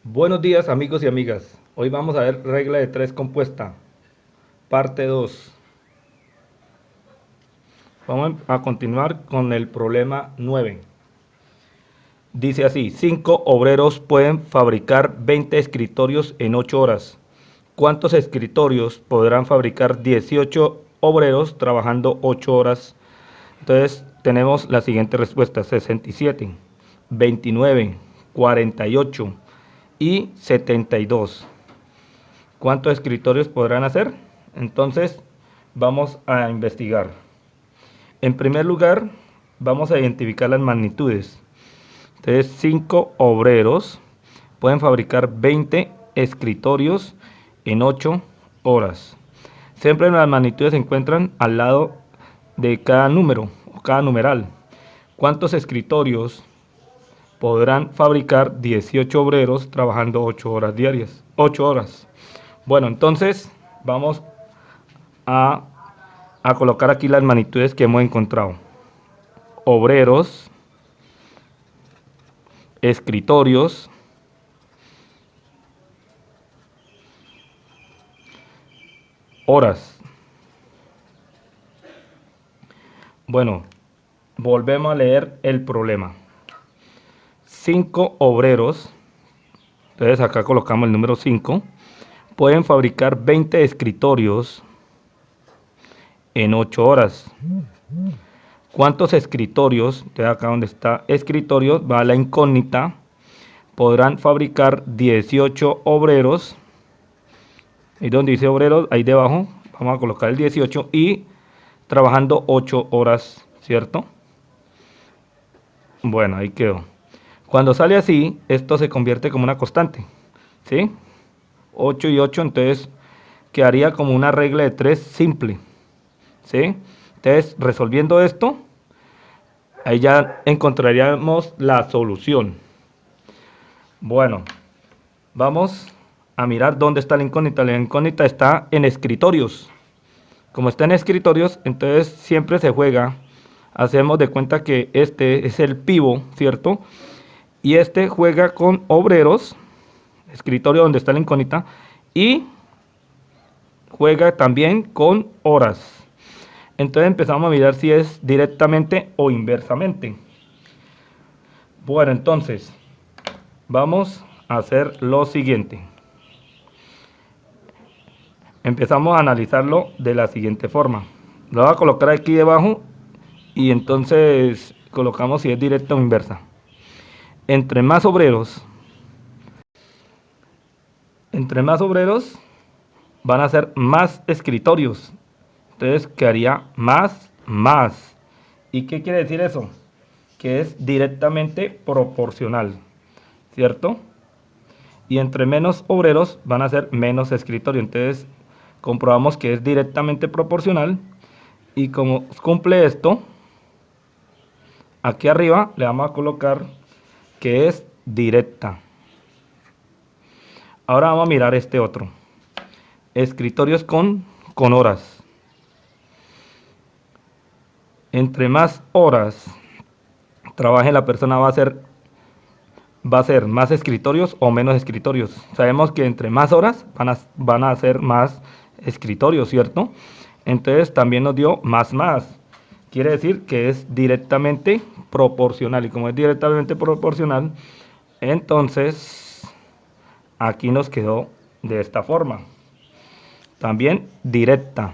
Buenos días amigos y amigas. Hoy vamos a ver regla de 3 compuesta, parte 2. Vamos a continuar con el problema 9. Dice así, 5 obreros pueden fabricar 20 escritorios en 8 horas. ¿Cuántos escritorios podrán fabricar 18 obreros trabajando 8 horas? Entonces tenemos la siguiente respuesta, 67, 29, 48 y 72. ¿Cuántos escritorios podrán hacer? Entonces, vamos a investigar. En primer lugar, vamos a identificar las magnitudes. Entonces, 5 obreros pueden fabricar 20 escritorios en 8 horas. Siempre las magnitudes se encuentran al lado de cada número o cada numeral. ¿Cuántos escritorios podrán fabricar 18 obreros trabajando 8 horas diarias? 8 horas. Bueno, entonces vamos a, a colocar aquí las magnitudes que hemos encontrado. Obreros, escritorios, horas. Bueno, volvemos a leer el problema. 5 obreros, entonces acá colocamos el número 5, pueden fabricar 20 escritorios en 8 horas. ¿Cuántos escritorios? Entonces acá donde está escritorios va la incógnita. Podrán fabricar 18 obreros. Ahí donde dice obreros, ahí debajo, vamos a colocar el 18 y trabajando 8 horas, ¿cierto? Bueno, ahí quedó. Cuando sale así, esto se convierte como una constante, ¿sí? 8 y 8, entonces quedaría como una regla de 3 simple, ¿sí? Entonces, resolviendo esto, ahí ya encontraríamos la solución. Bueno, vamos a mirar dónde está la incógnita. La incógnita está en escritorios. Como está en escritorios, entonces siempre se juega. Hacemos de cuenta que este es el pivot, ¿cierto? Y este juega con obreros, escritorio donde está la incógnita, y juega también con horas. Entonces empezamos a mirar si es directamente o inversamente. Bueno, entonces vamos a hacer lo siguiente. Empezamos a analizarlo de la siguiente forma. Lo voy a colocar aquí debajo y entonces colocamos si es directa o inversa. Entre más obreros, entre más obreros van a ser más escritorios. Entonces quedaría más. ¿Y qué quiere decir eso? Que es directamente proporcional, ¿cierto? Y entre menos obreros van a ser menos escritorios. Entonces comprobamos que es directamente proporcional. Y como cumple esto, aquí arriba le vamos a colocar que es directa. Ahora vamos a mirar este otro. Escritorios con horas. Entre más horas trabaje la persona va a ser más escritorios o menos escritorios. Sabemos que entre más horas van a ser más escritorios, ¿cierto? Entonces también nos dio más. Quiere decir que es directamente proporcional. Y como es directamente proporcional, entonces aquí nos quedó de esta forma. También directa.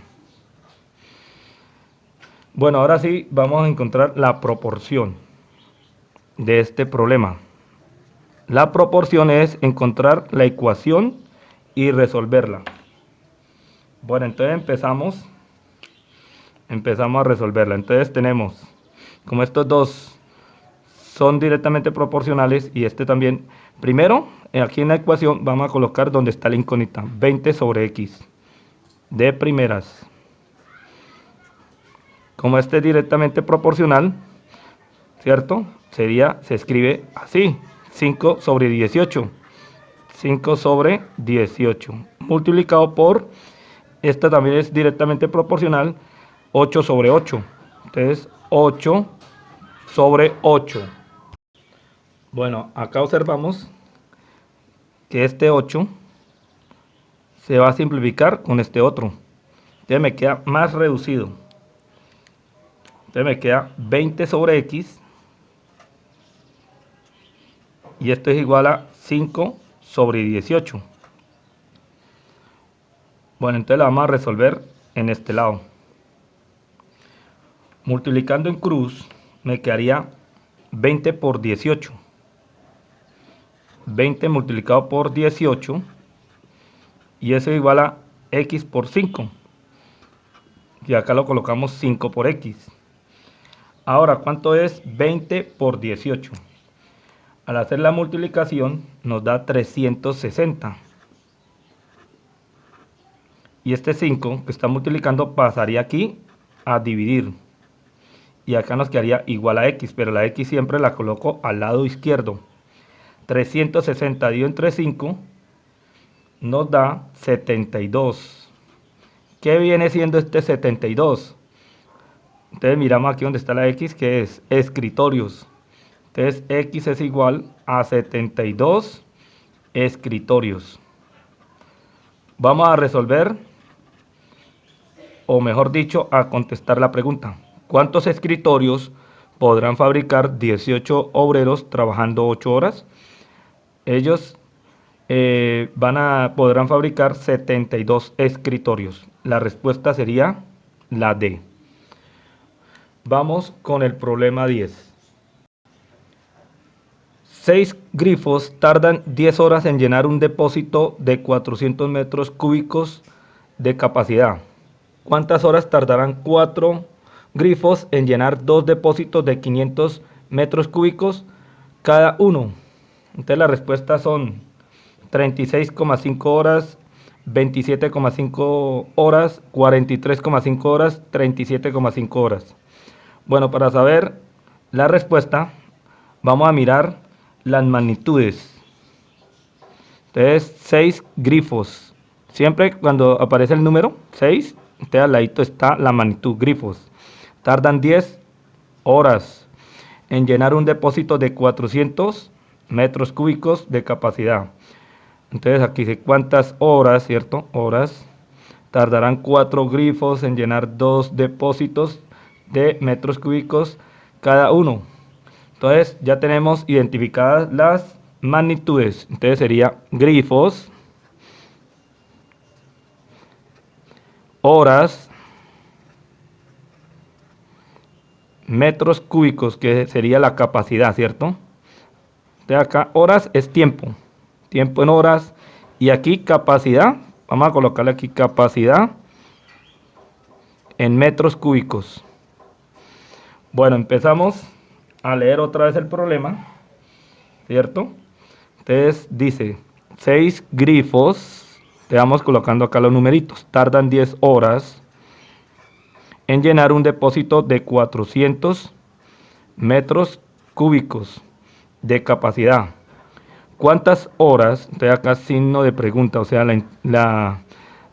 Bueno, ahora sí vamos a encontrar la proporción de este problema. La proporción es encontrar la ecuación y resolverla. Bueno, entonces empezamos a resolverla. Entonces tenemos, como estos dos son directamente proporcionales y este también, primero, aquí en la ecuación vamos a colocar donde está la incógnita, 20 sobre x, de primeras. Como este es directamente proporcional, ¿cierto? Se escribe así, 5 sobre 18. 5 sobre 18 multiplicado por, esta también es directamente proporcional, 8 sobre 8. Entonces 8 sobre 8. Bueno, acá observamos que este 8 se va a simplificar con este otro. Entonces me queda más reducido. Entonces me queda 20 sobre x. Y esto es igual a 5 sobre 18. Bueno, entonces la vamos a resolver en este lado. Multiplicando en cruz me quedaría 20 por 18. 20 multiplicado por 18. Y eso es igual a x por 5. Y acá lo colocamos 5 por x. Ahora, ¿cuánto es 20 por 18? Al hacer la multiplicación nos da 360. Y este 5 que está multiplicando pasaría aquí a dividir. Y acá nos quedaría igual a x, pero la x siempre la coloco al lado izquierdo. 360 dividido entre 5 nos da 72. ¿Qué viene siendo este 72? Entonces miramos aquí donde está la x, que es escritorios. Entonces x es igual a 72 escritorios. Vamos a resolver, o mejor dicho, a contestar la pregunta. ¿Cuántos escritorios podrán fabricar 18 obreros trabajando 8 horas? Ellos podrán fabricar 72 escritorios. La respuesta sería la D. Vamos con el problema 10. 6 grifos tardan 10 horas en llenar un depósito de 400 metros cúbicos de capacidad. ¿Cuántas horas tardarán 4 grifos en llenar 2 depósitos de 500 metros cúbicos cada uno? Entonces las respuestas son 36,5 horas, 27,5 horas, 43,5 horas, 37,5 horas. Bueno, para saber la respuesta, vamos a mirar las magnitudes. Entonces, 6 grifos. Siempre cuando aparece el número 6, entonces al ladito está la magnitud, grifos. Tardan 10 horas en llenar un depósito de 400 metros cúbicos de capacidad. Entonces aquí dice cuántas horas, ¿cierto? Horas. Tardarán 4 grifos en llenar 2 depósitos de metros cúbicos cada uno. Entonces ya tenemos identificadas las magnitudes. Entonces sería grifos, horas, metros cúbicos, que sería la capacidad, ¿cierto? Entonces acá horas es tiempo, tiempo en horas, y aquí capacidad, vamos a colocarle aquí capacidad en metros cúbicos. Bueno, empezamos a leer otra vez el problema, ¿cierto? Entonces dice 6 grifos, te vamos colocando acá los numeritos, tardan 10 horas en llenar un depósito de 400 metros cúbicos de capacidad. ¿Cuántas horas? Entonces acá signo de pregunta, o sea,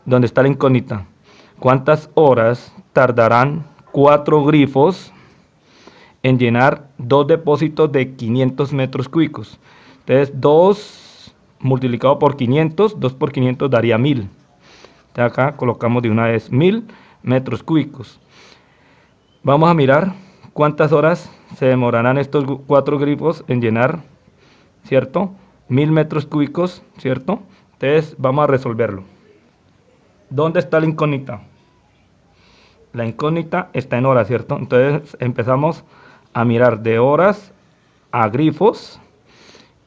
donde está la incógnita. ¿Cuántas horas tardarán 4 grifos en llenar 2 depósitos de 500 metros cúbicos? Entonces 2 multiplicado por 500, 2 por 500 daría 1000. Entonces acá colocamos de una vez 1000 metros cúbicos. Vamos a mirar cuántas horas se demorarán estos 4 grifos en llenar, ¿cierto? 1000 metros cúbicos, ¿cierto? Entonces vamos a resolverlo. ¿Dónde está la incógnita? La incógnita está en horas, ¿cierto? Entonces empezamos a mirar de horas a grifos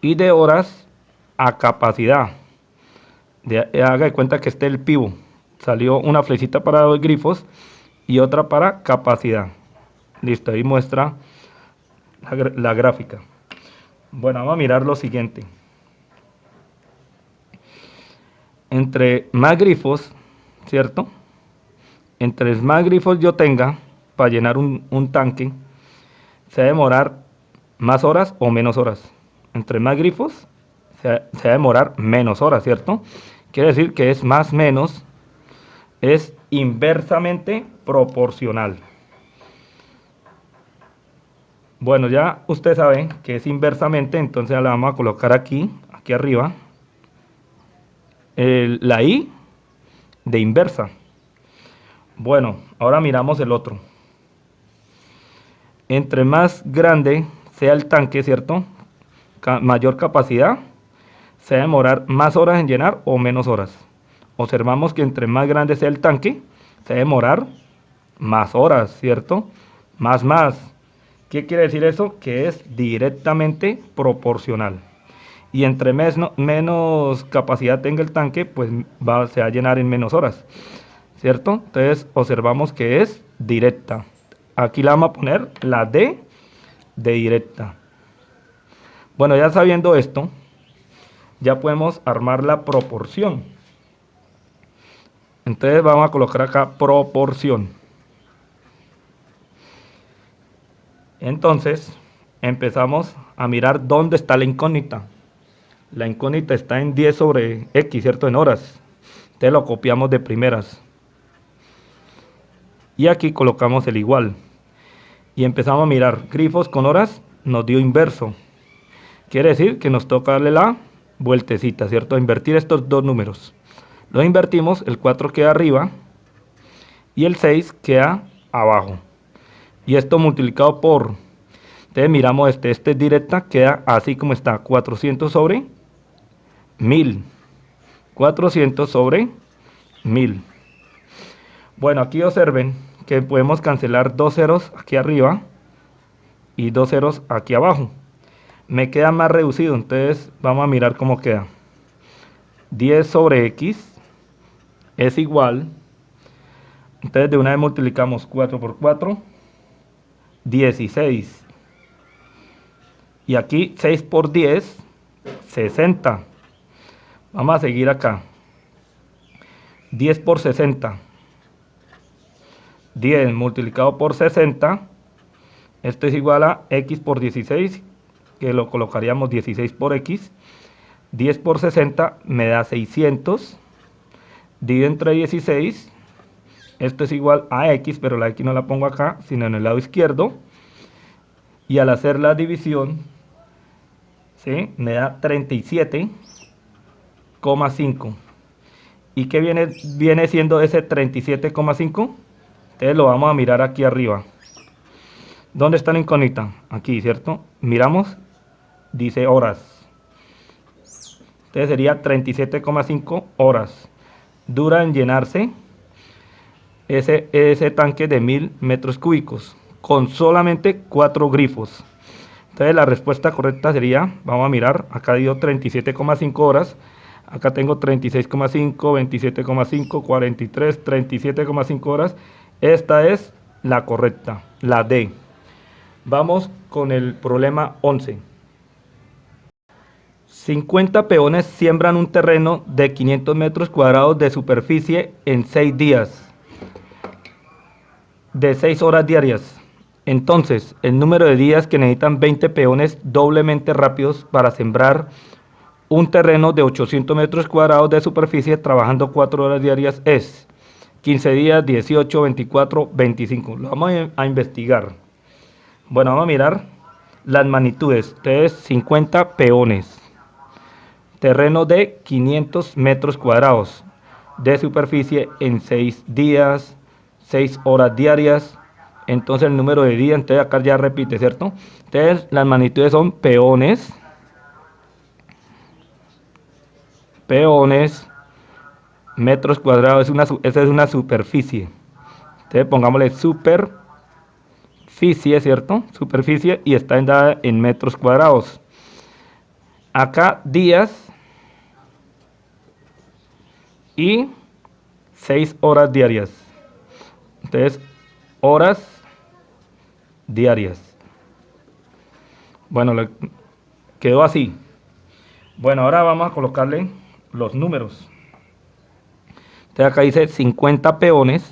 y de horas a capacidad. Haga de cuenta que este es el pivo. Salió una flechita para 2 grifos y otra para capacidad. Listo, ahí muestra la gráfica. Bueno, vamos a mirar lo siguiente. Entre más grifos, ¿cierto? Entre más grifos yo tenga para llenar un tanque, se va a demorar más horas o menos horas. Entre más grifos, se va a demorar menos horas, ¿cierto? Quiere decir que es más menos, es inversamente proporcional. Bueno, ya usted sabe que es inversamente, entonces la vamos a colocar aquí arriba. la I de inversa. Bueno, ahora miramos el otro. Entre más grande sea el tanque, ¿cierto? Mayor capacidad, se va a demorar más horas en llenar o menos horas. Observamos que entre más grande sea el tanque, se va a demorar más horas, ¿cierto? Más. ¿Qué quiere decir eso? Que es directamente proporcional. Y entre menos capacidad tenga el tanque, pues se va a llenar en menos horas, ¿cierto? Entonces observamos que es directa. Aquí la vamos a poner la D de directa. Bueno, ya sabiendo esto, ya podemos armar la proporción. Entonces vamos a colocar acá proporción. Entonces empezamos a mirar dónde está la incógnita. La incógnita está en 10 sobre X, ¿cierto? En horas. Entonces lo copiamos de primeras. Y aquí colocamos el igual. Y empezamos a mirar grifos con horas, nos dio inverso. Quiere decir que nos toca darle la vueltecita, ¿cierto? Invertir estos dos números. Lo invertimos, el 4 queda arriba y el 6 queda abajo. Y esto multiplicado por, entonces miramos este es directa, queda así como está, 400 sobre 1000. 400 sobre 1000. Bueno, aquí observen que podemos cancelar dos ceros aquí arriba y dos ceros aquí abajo. Me queda más reducido, entonces vamos a mirar cómo queda. 10 sobre X es igual, entonces de una vez multiplicamos 4 por 4, 16. Y aquí 6 por 10, 60. Vamos a seguir acá. 10 por 60. 10 multiplicado por 60. Esto es igual a X por 16, que lo colocaríamos 16 por X. 10 por 60 me da 600. Divido entre 16. Esto es igual a X, pero la X no la pongo acá, sino en el lado izquierdo. Y al hacer la división, ¿sí?, me da 37,5. ¿Y qué viene siendo ese 37,5? Entonces lo vamos a mirar aquí arriba. ¿Dónde está la incógnita? Aquí, ¿cierto? Miramos, dice horas. Entonces sería 37,5 horas. Dura en llenarse ese tanque de 1000 metros cúbicos con solamente 4 grifos. Entonces la respuesta correcta sería, vamos a mirar, acá dio 37,5 horas. Acá tengo 36,5, 27,5, 43, 37,5 horas. Esta es la correcta, la D. Vamos con el problema 11. 50 peones siembran un terreno de 500 metros cuadrados de superficie en 6 días, de 6 horas diarias. Entonces, el número de días que necesitan 20 peones doblemente rápidos para sembrar un terreno de 800 metros cuadrados de superficie trabajando 4 horas diarias es 15 días, 18, 24, 25. Lo vamos a investigar. Bueno, vamos a mirar las magnitudes. Entonces, 50 peones. Terreno de 500 metros cuadrados de superficie en 6 días, 6 horas diarias. Entonces, el número de días, entonces acá ya repite, ¿cierto? Entonces, las magnitudes son peones. Metros cuadrados, esa es una superficie. Entonces pongámosle superficie, ¿cierto? Superficie y está dada en metros cuadrados. Acá días y 6 horas diarias. Entonces, horas diarias. Bueno, quedó así. Bueno, ahora vamos a colocarle los números. Entonces acá dice 50 peones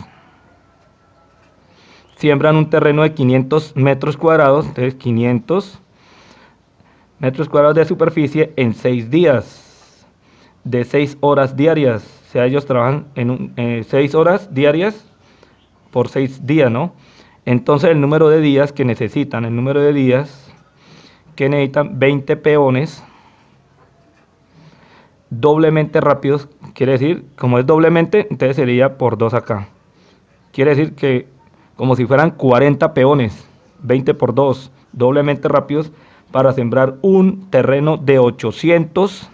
siembran un terreno de 500 metros cuadrados, entonces 500 metros cuadrados de superficie en 6 días, de 6 horas diarias. O sea, ellos trabajan en 6 horas diarias por 6 días, ¿no? Entonces el número de días que necesitan, 20 peones doblemente rápidos quiere decir, como es doblemente, entonces sería por 2 acá. Quiere decir que como si fueran 40 peones, 20 por 2, doblemente rápidos, para sembrar un terreno de 800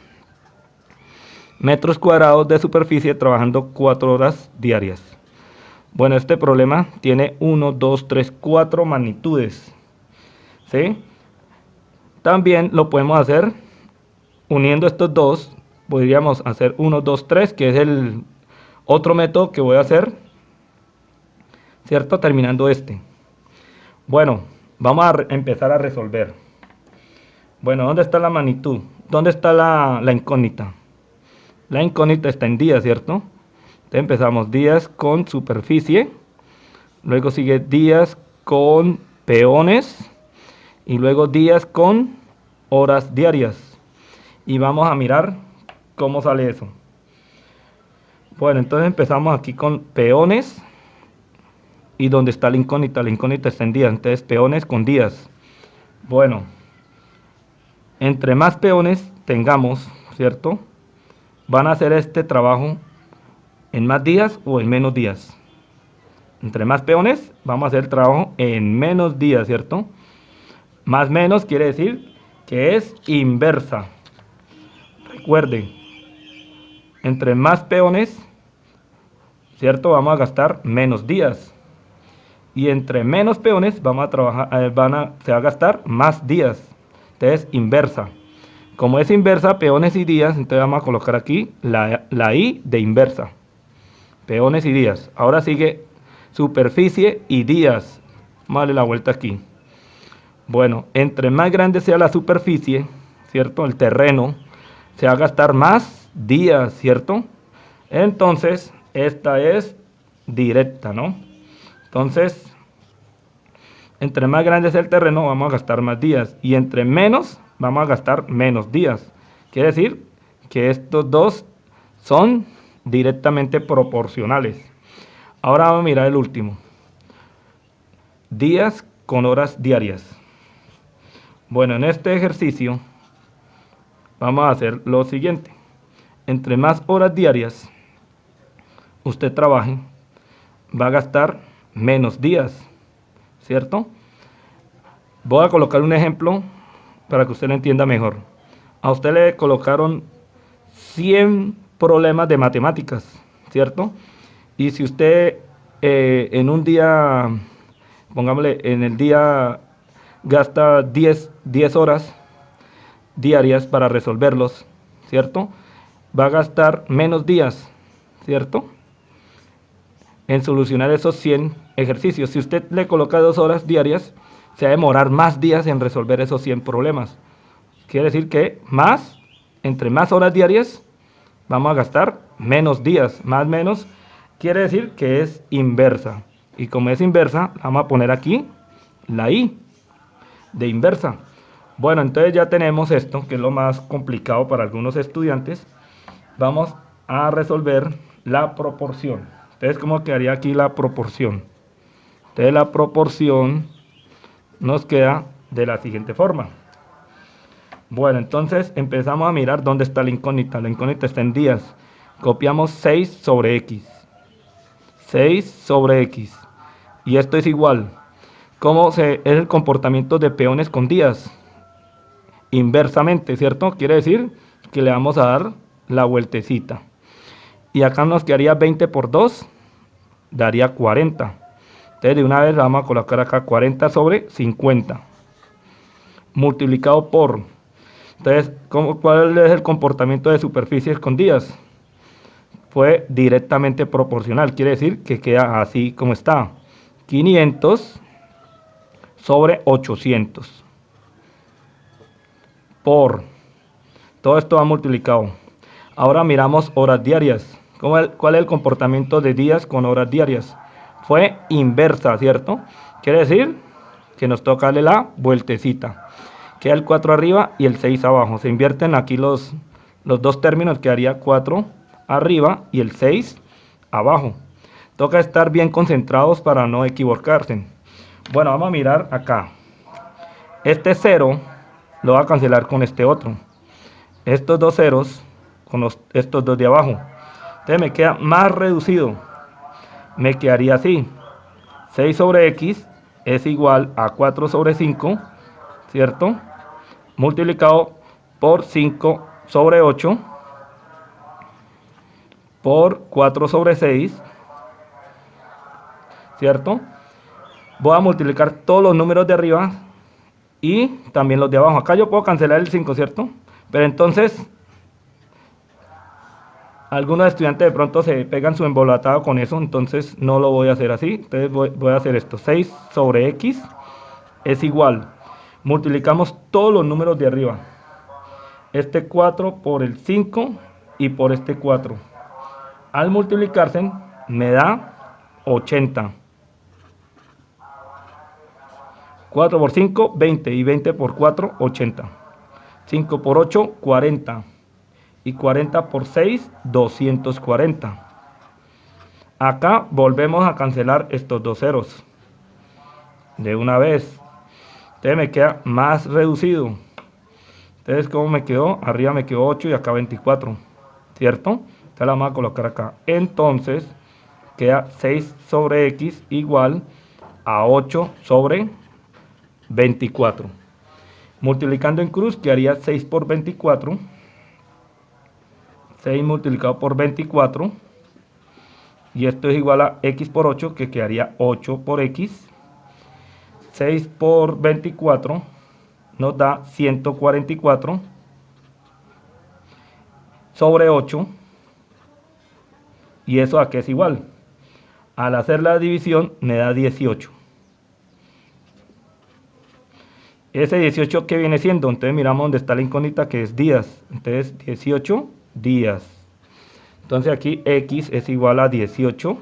metros cuadrados de superficie trabajando 4 horas diarias. Bueno, este problema tiene 1, 2, 3, 4 magnitudes. ¿Sí? También lo podemos hacer uniendo estos dos. Podríamos hacer 1, 2, 3, que es el otro método que voy a hacer, ¿cierto? Terminando este. Bueno, vamos a empezar a resolver. Bueno, ¿dónde está la magnitud? ¿Dónde está la incógnita? La incógnita está en días, ¿cierto? Entonces empezamos días con superficie, luego sigue días con peones y luego días con horas diarias. Y vamos a mirar cómo sale eso. Bueno, entonces empezamos aquí con peones y donde está la incógnita está en días, entonces peones con días. Bueno, entre más peones tengamos, ¿cierto? Van a hacer este trabajo en más días o en menos días. Entre más peones, vamos a hacer el trabajo en menos días, ¿cierto? Más menos quiere decir que es inversa. Recuerden, entre más peones, ¿cierto? Vamos a gastar menos días. Y entre menos peones vamos a trabajar, se va a gastar más días. Entonces, inversa. Como es inversa, peones y días, entonces vamos a colocar aquí la I de inversa. Peones y días. Ahora sigue superficie y días. Vamos a darle la vuelta aquí. Bueno, entre más grande sea la superficie, ¿cierto? El terreno, se va a gastar más días, ¿cierto? Entonces, esta es directa, ¿no? Entonces, entre más grande sea el terreno, vamos a gastar más días. Y entre menos, vamos a gastar menos días. Quiere decir que estos dos son directamente proporcionales. Ahora vamos a mirar el último. Días con horas diarias. Bueno, en este ejercicio vamos a hacer lo siguiente. Entre más horas diarias usted trabaje, va a gastar menos días, ¿cierto? Voy a colocar un ejemplo para que usted lo entienda mejor. A usted le colocaron 100 problemas de matemáticas, ¿cierto? Y si usted en un día, pongámosle, en el día gasta 10 horas diarias para resolverlos, ¿cierto? Va a gastar menos días, ¿cierto? En solucionar esos 100 ejercicios. Si usted le coloca 2 horas diarias, se va a demorar más días en resolver esos 100 problemas. Quiere decir que entre más horas diarias, vamos a gastar menos días. Más menos quiere decir que es inversa. Y como es inversa, vamos a poner aquí la I de inversa. Bueno, entonces ya tenemos esto, que es lo más complicado para algunos estudiantes. Vamos a resolver la proporción. Entonces, ¿cómo quedaría aquí la proporción? Entonces, la proporción nos queda de la siguiente forma. Bueno, entonces empezamos a mirar dónde está la incógnita. La incógnita está en días. Copiamos 6 sobre x. 6 sobre x. Y esto es igual. ¿Cómo es el comportamiento de peones con días? Inversamente, ¿cierto? Quiere decir que le vamos a dar la vueltecita. Y acá nos quedaría 20 por 2, daría 40. Entonces de una vez vamos a colocar acá 40 sobre 50. Multiplicado por. Entonces, ¿cuál es el comportamiento de superficies con días? Fue directamente proporcional. Quiere decir que queda así como está. 500 sobre 800. Por. Todo esto va multiplicado. Ahora miramos horas diarias. ¿Cuál es el comportamiento de días con horas diarias? Fue inversa, ¿cierto? Quiere decir que nos toca darle la vueltecita. Queda el 4 arriba y el 6 abajo. Se invierten aquí los dos términos, quedaría 4 arriba y el 6 abajo. Toca estar bien concentrados para no equivocarse. Bueno, vamos a mirar acá. Este 0 lo va a cancelar con este otro. Estos dos ceros con estos dos de abajo. Entonces me queda más reducido. Me quedaría así. 6 sobre x es igual a 4 sobre 5, ¿cierto? Multiplicado por 5 sobre 8 por 4 sobre 6, ¿cierto? Voy a multiplicar todos los números de arriba y también los de abajo. Acá yo puedo cancelar el 5, ¿cierto? Pero entonces algunos estudiantes de pronto se pegan su embolatado con eso, entonces no lo voy a hacer así. Entonces voy a hacer esto. 6 sobre x es igual. Multiplicamos todos los números de arriba. Este 4 por el 5 y por este 4. Al multiplicarse me da 80. 4 por 5, 20. Y 20 por 4, 80. 5 por 8, 40. Y 40 por 6, 240. Acá volvemos a cancelar estos dos ceros. De una vez. Entonces me queda más reducido. Entonces, ¿cómo me quedó? Arriba me quedó 8 y acá 24. ¿Cierto? Entonces la vamos a colocar acá. Entonces, queda 6 sobre x igual a 8 sobre 24. Multiplicando en cruz quedaría 6 por 24. 6 multiplicado por 24. Y esto es igual a x por 8, que quedaría 8 por x. 6 por 24 nos da 144 sobre 8. ¿Y eso a qué es igual? Al hacer la división me da 18. Ese 18, ¿qué viene siendo? Entonces miramos donde está la incógnita, que es días. Entonces 18 días. Entonces aquí x es igual a 18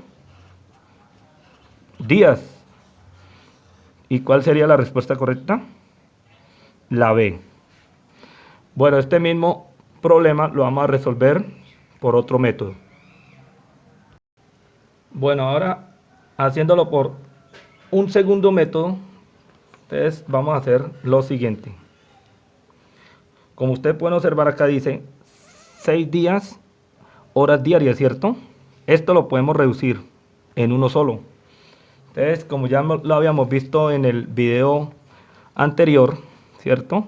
días. ¿Y cuál sería la respuesta correcta? La B. Bueno, este mismo problema lo vamos a resolver por otro método. Bueno, ahora haciéndolo por un segundo método, entonces vamos a hacer lo siguiente. Como ustedes pueden observar acá dice 6 días, horas diarias, ¿cierto? Esto lo podemos reducir en uno solo. Entonces, como ya lo habíamos visto en el video anterior, ¿cierto?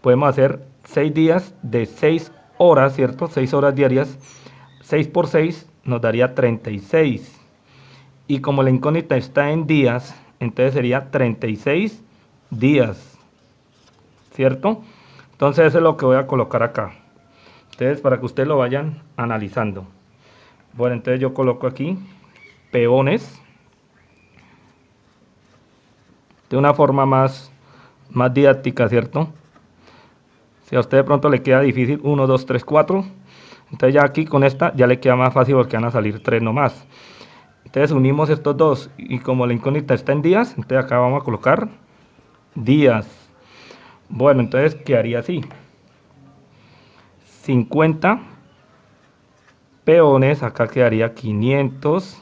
Podemos hacer 6 días de 6 horas, ¿cierto? 6 horas diarias. 6 por 6 nos daría 36. Y como la incógnita está en días, entonces sería 36 días, ¿cierto? Entonces eso es lo que voy a colocar acá. Entonces para que ustedes lo vayan analizando. Bueno, entonces yo coloco aquí peones de una forma más didáctica, ¿cierto? Si a usted de pronto le queda difícil 1, 2, 3, 4, entonces ya aquí con esta ya le queda más fácil porque van a salir 3 nomás. Entonces unimos estos dos y como la incógnita está en días, entonces acá vamos a colocar días. Bueno, entonces quedaría así. 50 peones, acá quedaría 500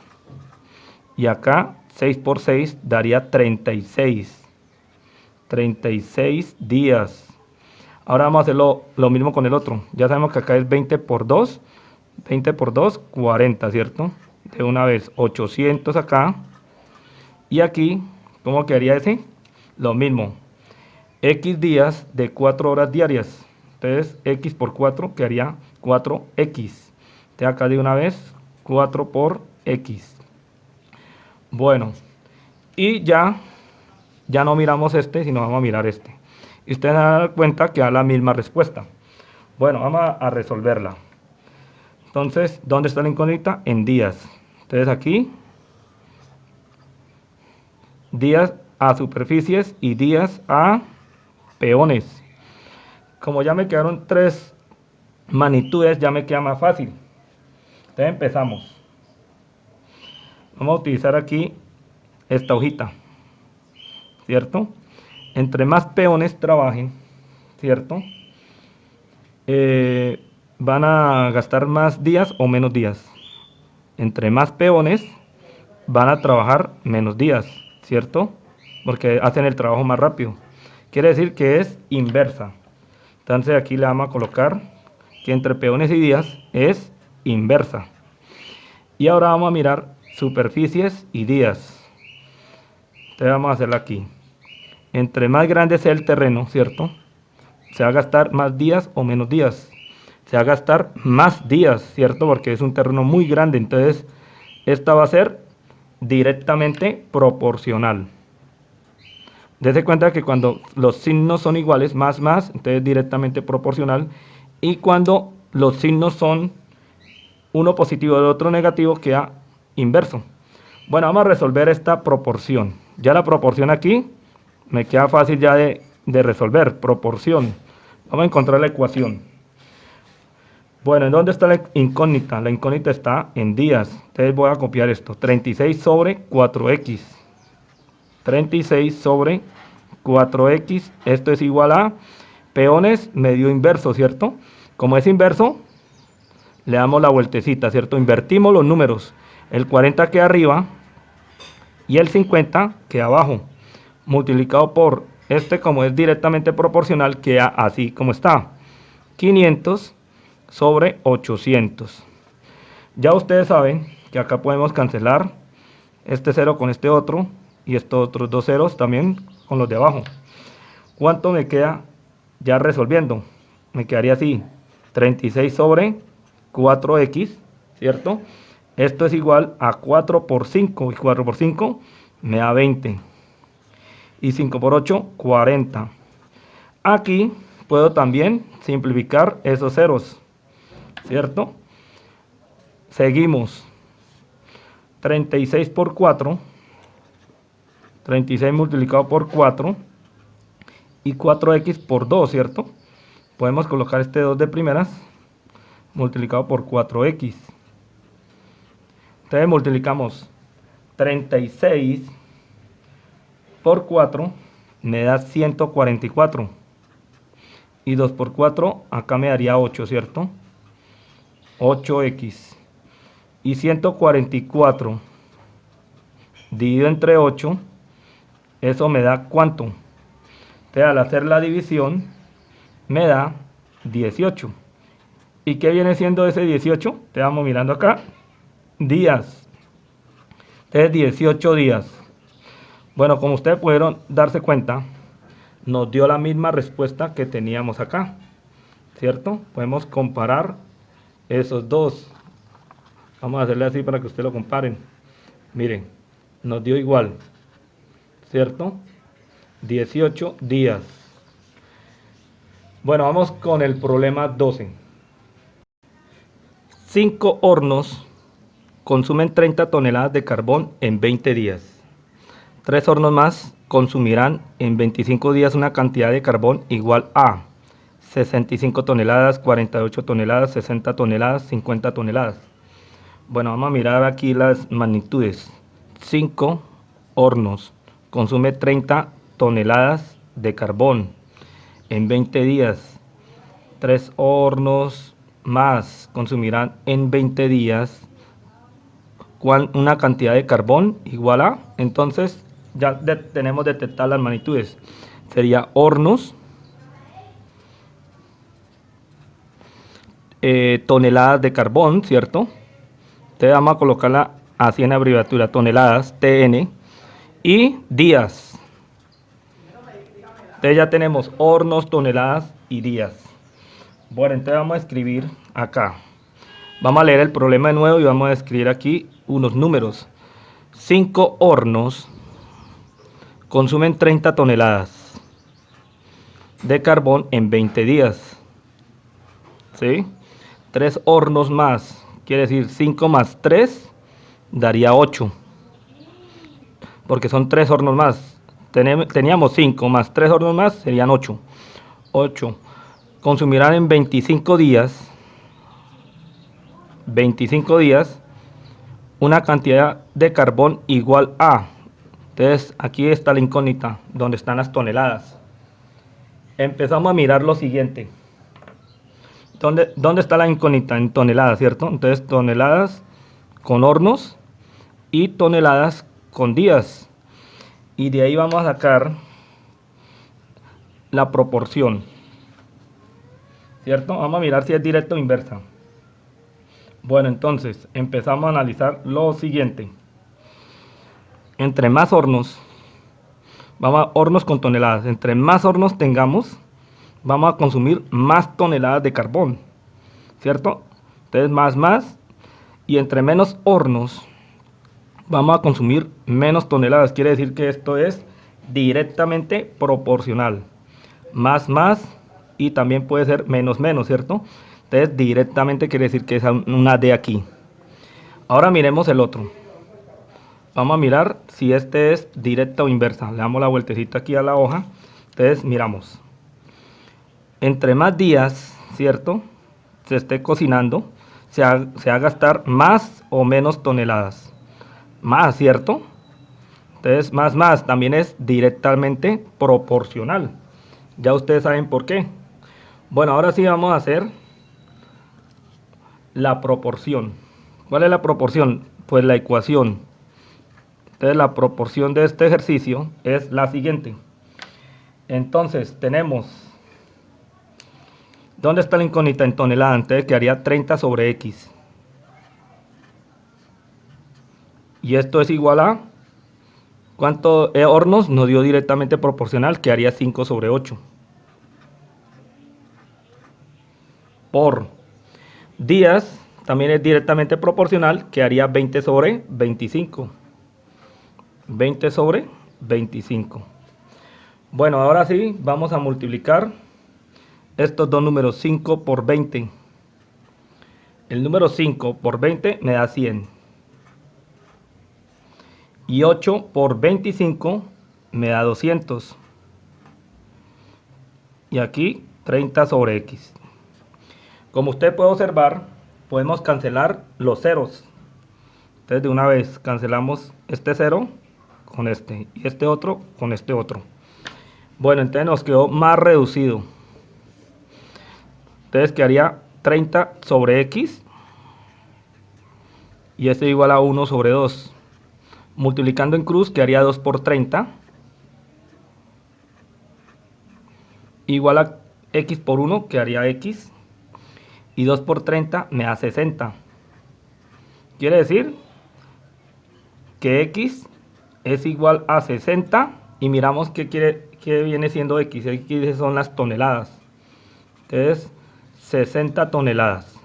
y acá 6 por 6 daría 36. 36 días. Ahora vamos a hacer lo mismo con el otro. Ya sabemos que acá es 20 por 2. 20 por 2, 40, ¿cierto? De una vez, 800 acá. Y aquí, ¿cómo quedaría ese? Lo mismo. X días de 4 horas diarias. Entonces, X por 4 quedaría 4X. Entonces, acá de una vez, 4 por X. Bueno, y ya no miramos este, sino vamos a mirar este. Y ustedes se dan cuenta que da la misma respuesta. Bueno, vamos a resolverla. Entonces, ¿dónde está la incógnita? En días. Entonces aquí, días a superficies y días a peones. Como ya me quedaron 3 magnitudes, ya me queda más fácil. Entonces empezamos. Vamos a utilizar aquí esta hojita, ¿cierto? Entre más peones trabajen, ¿cierto? Van a gastar más días o menos días. Entre más peones van a trabajar menos días, ¿cierto? Porque hacen el trabajo más rápido. Quiere decir que es inversa. Entonces aquí le vamos a colocar que entre peones y días es inversa. Y ahora vamos a mirar superficies y días. Entonces vamos a hacerlo aquí. Entre más grande sea el terreno, ¿cierto? Se va a gastar más días o menos días. Se va a gastar más días, ¿cierto? Porque es un terreno muy grande. Entonces, esta va a ser directamente proporcional. Dese cuenta que cuando los signos son iguales, más, entonces directamente proporcional. Y cuando los signos son uno positivo y el otro negativo, queda inverso. Bueno, vamos a resolver esta proporción. Ya la proporción aquí me queda fácil ya de resolver. Proporción. Vamos a encontrar la ecuación. Bueno, ¿en dónde está la incógnita? La incógnita está en días. Entonces voy a copiar esto. 36 sobre 4x. 36 sobre 4x. Esto es igual a peones medio inverso, ¿cierto? Como es inverso, le damos la vueltecita, ¿cierto? Invertimos los números. El 40 queda arriba y el 50 queda abajo. Multiplicado por este, como es directamente proporcional, queda así como está. 500 sobre 800. Ya ustedes saben que acá podemos cancelar este 0 con este otro y estos otros dos ceros también con los de abajo. ¿Cuánto me queda ya resolviendo? Me quedaría así, 36 sobre 4x, ¿cierto? Esto es igual a 4 por 5 y 4 por 5 me da 20 y 5 por 8, 40. Aquí puedo también simplificar esos ceros, ¿cierto? Seguimos. 36 por 4, 36 multiplicado por 4 y 4x por 2, ¿cierto? Podemos colocar este 2 de primeras multiplicado por 4x. Entonces multiplicamos 36 por 4 me da 144 y 2 por 4 acá me daría 8, ¿cierto? 8x y 144 dividido entre 8, eso me da ¿cuánto? Entonces al hacer la división me da 18. ¿Y qué viene siendo ese 18? Te vamos mirando acá, días. Entonces 18 días. Bueno, como ustedes pudieron darse cuenta, nos dio la misma respuesta que teníamos acá, ¿cierto? Podemos comparar esos dos. Vamos a hacerle así para que ustedes lo comparen. Miren, nos dio igual, ¿cierto? 18 días. Bueno, vamos con el problema 12. 5 hornos consumen 30 toneladas de carbón en 20 días. 3 hornos más consumirán en 25 días una cantidad de carbón igual a 65 toneladas, 48 toneladas, 60 toneladas, 50 toneladas. Bueno, vamos a mirar aquí las magnitudes. 5 hornos consume 30 toneladas de carbón en 20 días. 3 hornos más consumirán en 20 días una cantidad de carbón igual a, entonces ya tenemos detectadas las magnitudes. Sería hornos, toneladas de carbón, ¿cierto? Entonces vamos a colocarla así en abreviatura, toneladas, TN, y días. Entonces ya tenemos hornos, toneladas y días. Bueno, entonces vamos a escribir acá. Vamos a leer el problema de nuevo y vamos a escribir aquí unos números. 5 hornos consumen 30 toneladas de carbón en 20 días. ¿Sí? 3 hornos más, quiere decir 5 más 3 daría 8. Porque son 3 hornos más. Teníamos 5 más 3 hornos más serían 8. 8. Consumirán en 25 días. 25 días una cantidad de carbón igual a. Entonces aquí está la incógnita, donde están las toneladas. Empezamos a mirar lo siguiente. ¿Dónde está la incógnita? En toneladas, ¿cierto? Entonces toneladas con hornos y toneladas con días. Y de ahí vamos a sacar la proporción, ¿cierto? Vamos a mirar si es directa o inversa. Bueno, entonces empezamos a analizar lo siguiente. Entre más hornos, vamos a hornos con toneladas. Entre más hornos tengamos, vamos a consumir más toneladas de carbón, ¿cierto? Entonces más, y entre menos hornos, vamos a consumir menos toneladas. Quiere decir que esto es directamente proporcional. Más, y también puede ser menos, ¿cierto? Entonces directamente quiere decir que es una D aquí. Ahora miremos el otro. Vamos a mirar si este es directa o inversa. Le damos la vueltecita aquí a la hoja. Entonces miramos. Entre más días, ¿cierto?, se esté cocinando, se va a gastar más o menos toneladas. Más, ¿cierto? Entonces más también es directamente proporcional. Ya ustedes saben por qué. Bueno, ahora sí vamos a hacer la proporción. ¿Cuál es la proporción? Pues la ecuación. Entonces la proporción de este ejercicio es la siguiente. Entonces tenemos, ¿dónde está la incógnita en tonelada? Entonces quedaría 30 sobre X. Y esto es igual a, ¿cuánto hornos? Nos dio directamente proporcional, que haría 5 sobre 8. Por días, también es directamente proporcional, que haría 20 sobre 25. 20 sobre 25. Bueno, ahora sí, vamos a multiplicar estos dos números, 5 por 20. El número 5 por 20 me da 100. Y 8 por 25 me da 200. Y aquí 30 sobre X. Como usted puede observar, podemos cancelar los ceros. Entonces de una vez cancelamos este cero con este y este otro con este otro. Bueno, entonces nos quedó más reducido. Entonces quedaría 30 sobre X y este igual a 1 sobre 2. Multiplicando en cruz quedaría 2 por 30 igual a X por 1, quedaría X. Y 2 por 30 me da 60. Quiere decir que X es igual a 60. Y miramos qué viene siendo X. X son las toneladas. Entonces 60 toneladas.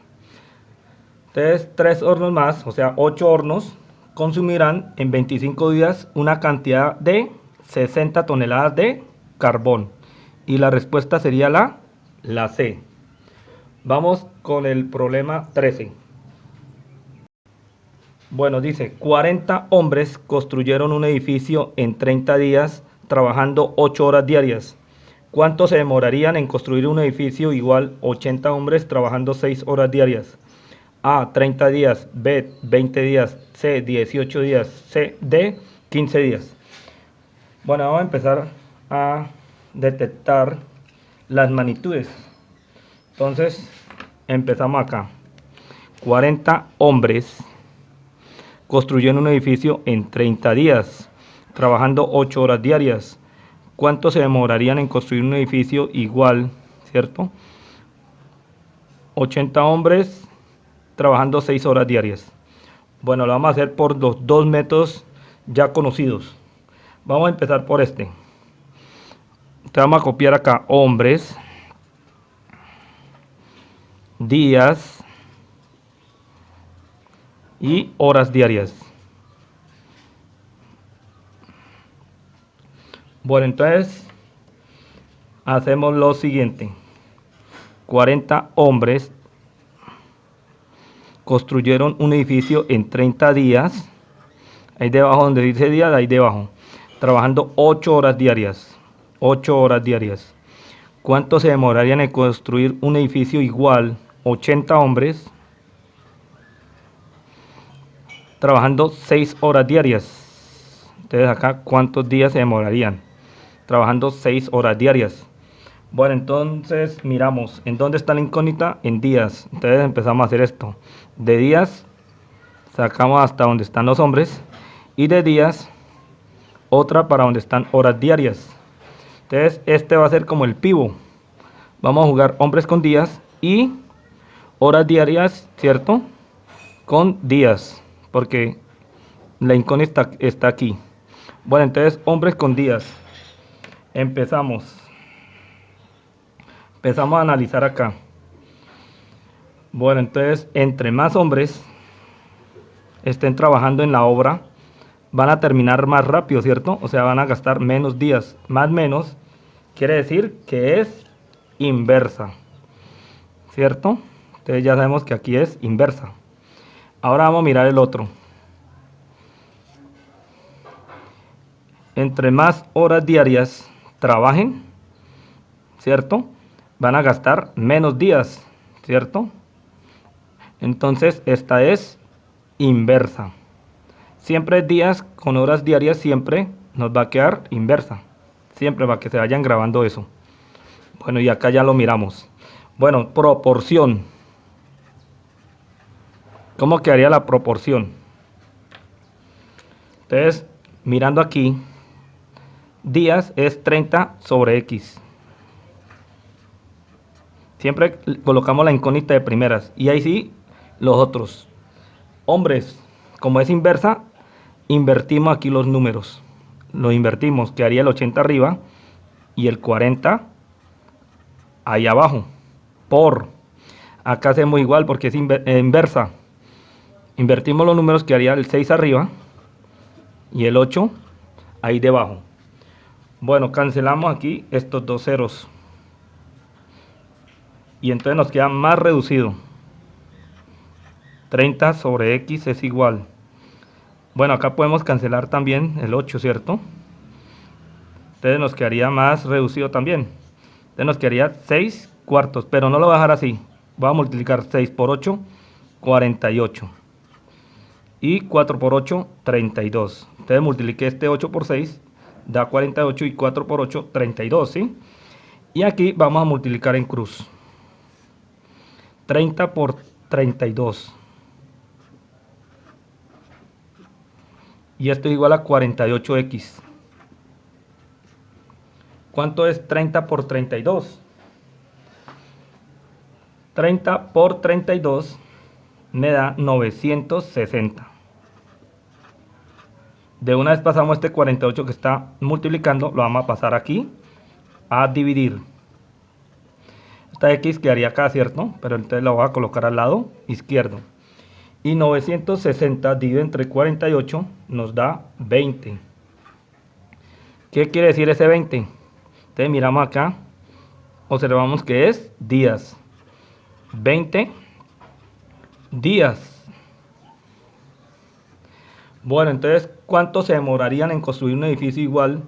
Entonces 3 hornos más, o sea 8 hornos, consumirán en 25 días una cantidad de 60 toneladas de carbón. Y la respuesta sería la C. Vamos con el problema 13. Bueno, dice, 40 hombres construyeron un edificio en 30 días trabajando 8 horas diarias. ¿Cuánto se demorarían en construir un edificio igual 80 hombres trabajando 6 horas diarias? A, 30 días, B, 20 días, C, 18 días, C, D, 15 días. Bueno, vamos a empezar a detectar las magnitudes. Entonces, empezamos acá. 40 hombres construyeron un edificio en 30 días, trabajando 8 horas diarias. ¿Cuánto se demorarían en construir un edificio igual, cierto? 80 hombres trabajando 6 horas diarias. Bueno, lo vamos a hacer por los dos métodos ya conocidos. Vamos a empezar por este. Te vamos a copiar acá hombres, días y horas diarias. Bueno, entonces hacemos lo siguiente. 40 hombres construyeron un edificio en 30 días. Ahí debajo donde dice días, ahí debajo. Trabajando 8 horas diarias. 8 horas diarias. ¿Cuánto se demorarían en construir un edificio igual 80 hombres trabajando 6 horas diarias? Entonces acá, ¿cuántos días se demorarían? Trabajando 6 horas diarias. Bueno, entonces miramos, ¿en dónde está la incógnita? En días. Entonces empezamos a hacer esto. De días sacamos hasta donde están los hombres. Y de días, otra para donde están horas diarias. Entonces este va a ser como el pivot. Vamos a jugar hombres con días y horas diarias, ¿cierto? con días, porque la incógnita está aquí. Bueno, entonces hombres con días. Empezamos. Empezamos a analizar acá. Bueno, entonces entre más hombres estén trabajando en la obra, van a terminar más rápido, ¿cierto? O sea, van a gastar menos días. Más menos quiere decir que es inversa, ¿cierto? Entonces ya sabemos que aquí es inversa. Ahora vamos a mirar el otro. Entre más horas diarias trabajen, ¿cierto? Van a gastar menos días, ¿cierto? Entonces esta es inversa. Siempre días con horas diarias, siempre nos va a quedar inversa. Siempre va a que se vayan grabando eso. Bueno, y acá ya lo miramos. Bueno, proporción. ¿Cómo quedaría la proporción? Entonces, mirando aquí, días es 30 sobre X. Siempre colocamos la incógnita de primeras. Y ahí sí, los otros. Hombres, como es inversa, invertimos aquí los números. Lo invertimos, quedaría el 80 arriba y el 40 ahí abajo. Por. Acá hacemos igual porque es inversa. Invertimos los números, quedaría el 6 arriba y el 8 ahí debajo. Bueno, cancelamos aquí estos dos ceros. Y entonces nos queda más reducido. 30 sobre X es igual. Bueno, acá podemos cancelar también el 8, ¿cierto? Entonces nos quedaría más reducido también. Entonces nos quedaría 6 cuartos, pero no lo voy a dejar así. Voy a multiplicar 6 por 8, 48. Y 4 por 8, 32. Entonces multipliqué este 8 por 6, da 48 y 4 por 8, 32, ¿sí? Y aquí vamos a multiplicar en cruz. 30 por 32. Y esto es igual a 48x. ¿Cuánto es 30 por 32? 30 por 32 me da 960. De una vez pasamos este 48 que está multiplicando, lo vamos a pasar aquí a dividir. Esta x quedaría acá, ¿cierto? Pero entonces la voy a colocar al lado izquierdo. Y 960 dividido entre 48 nos da 20. ¿Qué quiere decir ese 20? Entonces miramos acá, observamos que es días. 20 días. Bueno, entonces, ¿cuánto se demorarían en construir un edificio igual?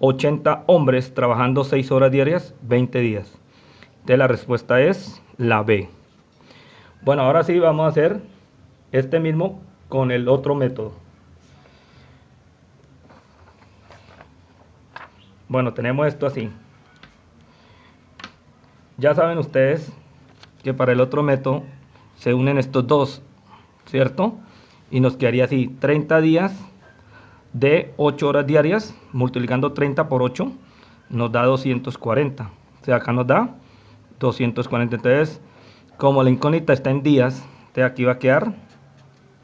80 hombres trabajando 6 horas diarias, 20 días. Entonces la respuesta es la B. Bueno, ahora sí vamos a hacer este mismo con el otro método. Bueno, tenemos esto así. Ya saben ustedes que para el otro método se unen estos dos, ¿cierto? Y nos quedaría así, 30 días de 8 horas diarias, multiplicando 30 por 8, nos da 240. O sea, acá nos da 240. Entonces, como la incógnita está en días, entonces aquí va a quedar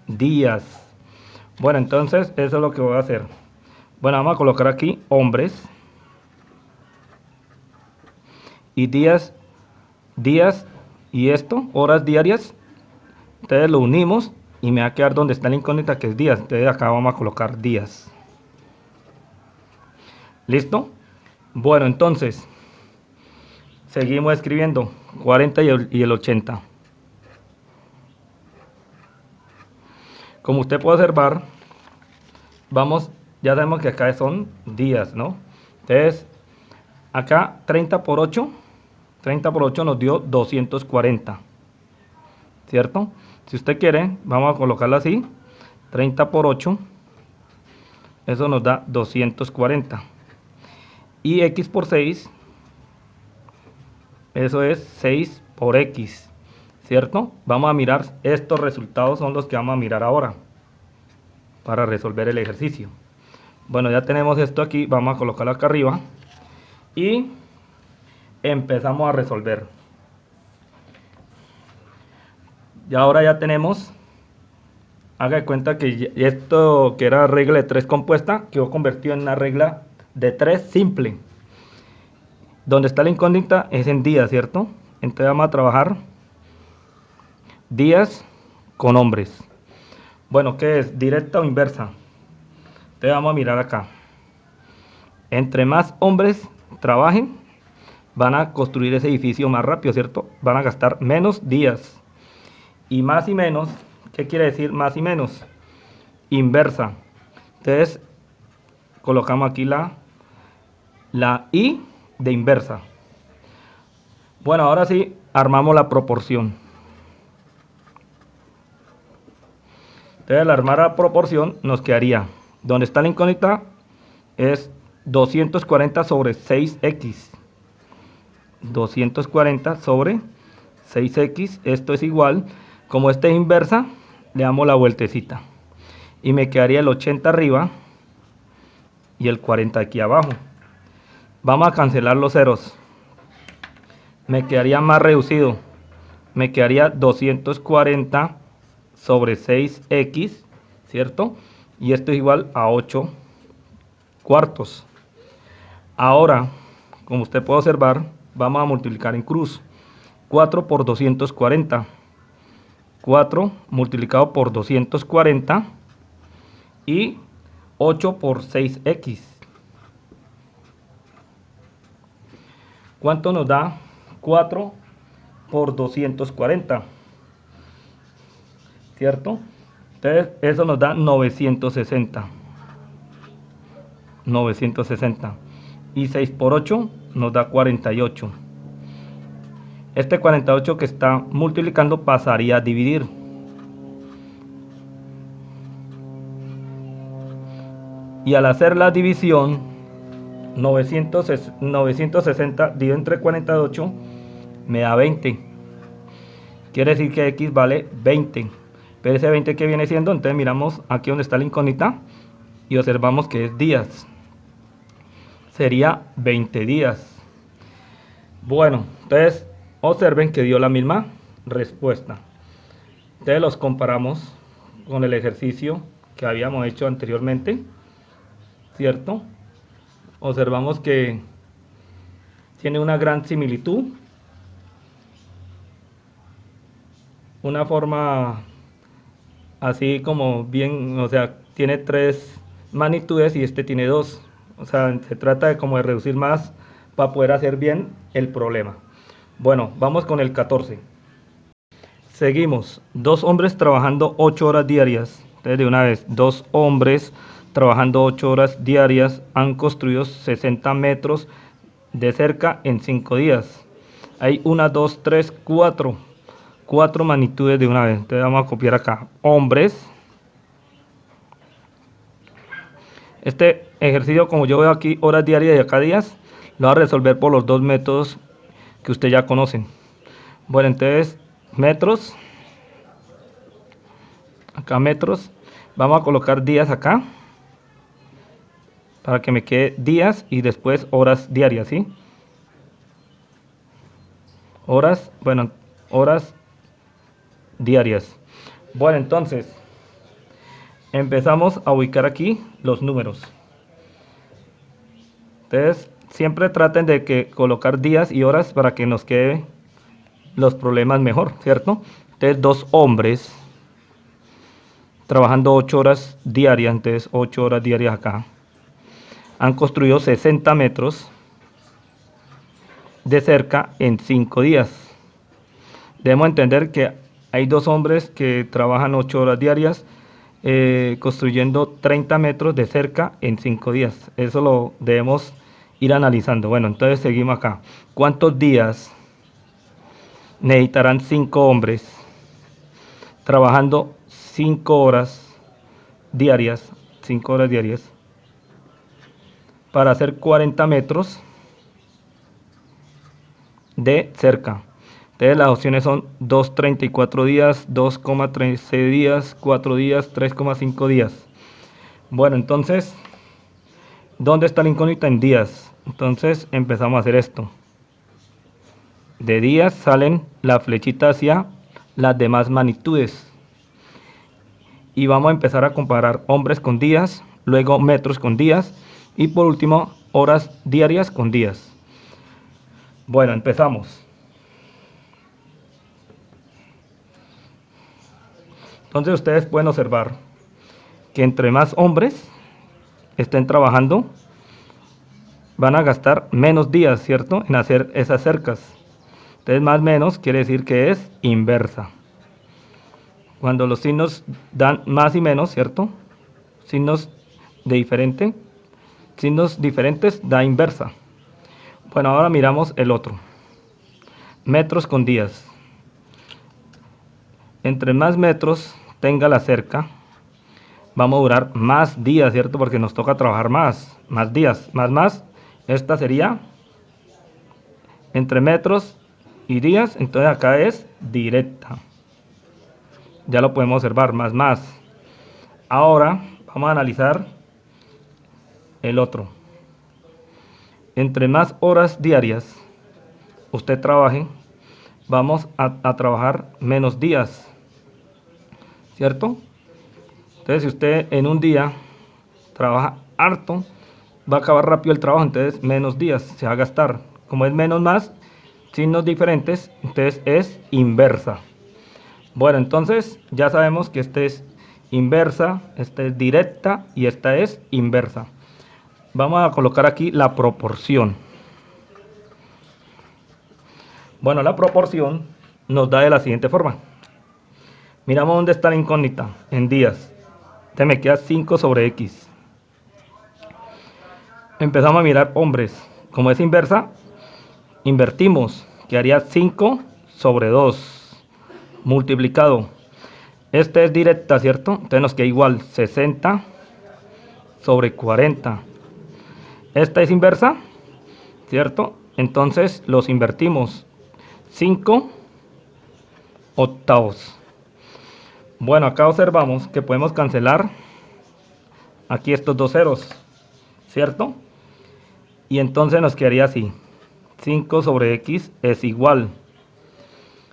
días. Bueno, entonces eso es lo que voy a hacer. Bueno, vamos a colocar aquí hombres y días, días y esto, horas diarias. Entonces lo unimos y me va a quedar donde está la incógnita, que es días. Entonces acá vamos a colocar días. ¿Listo? Bueno, entonces seguimos escribiendo 40 y el 80. Como usted puede observar, vamos, ya sabemos que acá son días, ¿no? Entonces, acá 30 por 8, 30 por 8 nos dio 240, ¿cierto? Si usted quiere, vamos a colocarlo así, 30 por 8, eso nos da 240. Y x por 6, eso es 6 por x, ¿cierto? Vamos a mirar, estos resultados son los que vamos a mirar ahora para resolver el ejercicio. Bueno, ya tenemos esto aquí, vamos a colocarlo acá arriba y empezamos a resolver. Y ahora ya tenemos Haga de cuenta que esto que era regla de 3 compuesta quedó convertido en una regla de 3 simple. Donde está la incógnita es en días, ¿cierto? Entonces vamos a trabajar días con hombres. Bueno, ¿qué es? ¿Directa o inversa? Entonces vamos a mirar acá. Entre más hombres trabajen, van a construir ese edificio más rápido, ¿cierto? Van a gastar menos días. Y más y menos, ¿qué quiere decir más y menos? Inversa. Entonces, colocamos aquí la I de inversa. Bueno, ahora sí, armamos la proporción. Entonces, al armar la proporción, nos quedaría, donde está la incógnita, es 240 sobre 6x. 240 sobre 6x, esto es igual, como esta es inversa, le damos la vueltecita. Y me quedaría el 80 arriba y el 40 aquí abajo. Vamos a cancelar los ceros. Me quedaría más reducido. Me quedaría 240 sobre 6x, ¿cierto? Y esto es igual a 8 cuartos. Ahora, como usted puede observar, vamos a multiplicar en cruz. 4 por 240. 4 multiplicado por 240 y 8 por 6x. ¿Cuánto nos da 4 por 240? ¿Cierto? Entonces eso nos da 960. 960. Y 6 por 8 nos da 48. Este 48 que está multiplicando pasaría a dividir. Y al hacer la división, 960 dividido entre 48 me da 20. Quiere decir que x vale 20. Pero ese 20 que viene siendo, entonces miramos aquí donde está la incógnita y observamos que es días. Sería 20 días. Bueno, entonces observen que dio la misma respuesta. Entonces los comparamos con el ejercicio que habíamos hecho anteriormente, ¿cierto? Observamos que tiene una gran similitud, una forma así como bien, o sea, tiene 3 magnitudes y este tiene 2. O sea, se trata de como de reducir más para poder hacer bien el problema. Bueno, vamos con el 14. Seguimos. 2 hombres trabajando 8 horas diarias. Entonces, de una vez, 2 hombres trabajando 8 horas diarias han construido 60 metros de cerca en 5 días. Hay 1, 2, 3, 4. 4 magnitudes de una vez. Entonces vamos a copiar acá. Hombres. Este ejercicio, como yo veo aquí, horas diarias y acá días, lo va a resolver por los 2 métodos que usted ya conocen. Bueno, entonces, metros. Acá metros. Vamos a colocar días acá. Para que me quede días y después horas diarias, ¿sí? Horas, bueno, horas diarias. Bueno, entonces, empezamos a ubicar aquí los números. Entonces, siempre traten de que colocar días y horas para que nos quede los problemas mejor, ¿cierto? Entonces, 2 hombres trabajando 8 horas diarias, entonces 8 horas diarias acá. Han construido 60 metros de cerca en 5 días. Debemos entender que hay 2 hombres que trabajan 8 horas diarias construyendo 30 metros de cerca en 5 días. Eso lo debemos ir analizando. Bueno, entonces seguimos acá. ¿Cuántos días necesitarán 5 hombres trabajando 5 horas diarias, 5 horas diarias, para hacer 40 metros de cerca? Entonces las opciones son 2,34 días, 2,13 días, 4 días, 3,5 días. Bueno, entonces, ¿dónde está la incógnita? En días. Entonces empezamos a hacer esto. De días salen la flechita hacia las demás magnitudes. y vamos a empezar a comparar hombres con días, luego metros con días y por último horas diarias con días. Bueno, empezamos. Entonces ustedes pueden observar que entre más hombres estén trabajando, van a gastar menos días, ¿cierto?, en hacer esas cercas. Entonces más menos quiere decir que es inversa. Cuando los signos dan más y menos, ¿cierto? Signos diferentes da inversa. Bueno, ahora miramos el otro. Metros con días. Entre más metros tenga la cerca, vamos a durar más días, ¿cierto? Porque nos toca trabajar más días, más. Esta sería entre metros y días, entonces acá es directa. Ya lo podemos observar, más. Ahora vamos a analizar el otro. Entre más horas diarias usted trabaje, vamos a trabajar menos días, ¿cierto? Entonces si usted en un día trabaja harto, va a acabar rápido el trabajo, entonces menos días se va a gastar. Como es menos más, signos diferentes, entonces es inversa. Bueno, entonces ya sabemos que esta es inversa, esta es directa y esta es inversa. Vamos a colocar aquí la proporción. Bueno, la proporción nos da de la siguiente forma. Miramos dónde está la incógnita, en días. Entonces me queda 5 sobre X. Empezamos a mirar hombres. Como es inversa, invertimos. Quedaría 5 sobre 2 multiplicado. Esta es directa, ¿cierto? Entonces nos queda igual 60 sobre 40. Esta es inversa, ¿cierto? Entonces los invertimos. 5 octavos. Bueno, acá observamos que podemos cancelar aquí estos dos ceros, ¿cierto? Y entonces nos quedaría así. 5 sobre X es igual.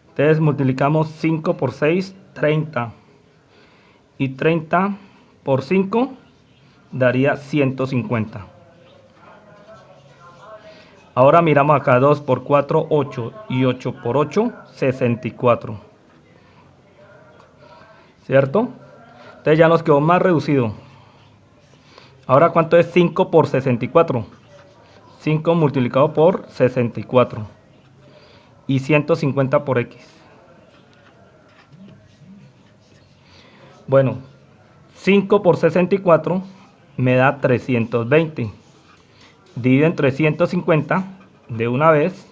Entonces multiplicamos 5 por 6, 30. Y 30 por 5 daría 150. Ahora miramos acá 2 por 4, 8. Y 8 por 8, 64. ¿Cierto? Entonces ya nos quedó más reducido. Ahora, ¿cuánto es 5 por 64? 5 multiplicado por 64. Y 150 por X. Bueno, 5 por 64 me da 320. Divido entre 150 de una vez.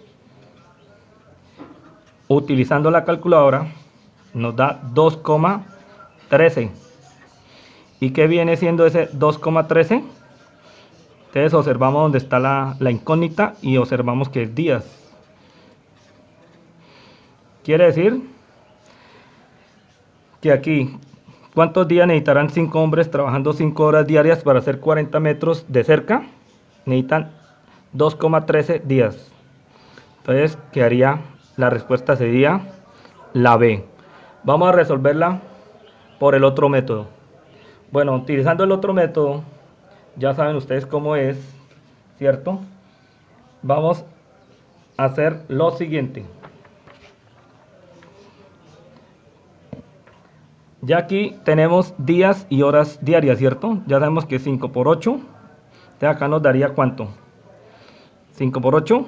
Utilizando la calculadora nos da 2,13. ¿Y qué viene siendo ese 2,13? Entonces observamos donde está la incógnita y observamos que es días. Quiere decir que aquí, ¿cuántos días necesitarán 5 hombres trabajando 5 horas diarias para hacer 40 metros de cerca? Necesitan 2,13 días. Entonces quedaría, la respuesta sería la B. Vamos a resolverla por el otro método. Bueno, utilizando el otro método, ya saben ustedes cómo es, ¿cierto? Vamos a hacer lo siguiente. Ya aquí tenemos días y horas diarias, ¿cierto? Ya sabemos que 5 por 8, de acá nos daría ¿cuánto? 5 por 8,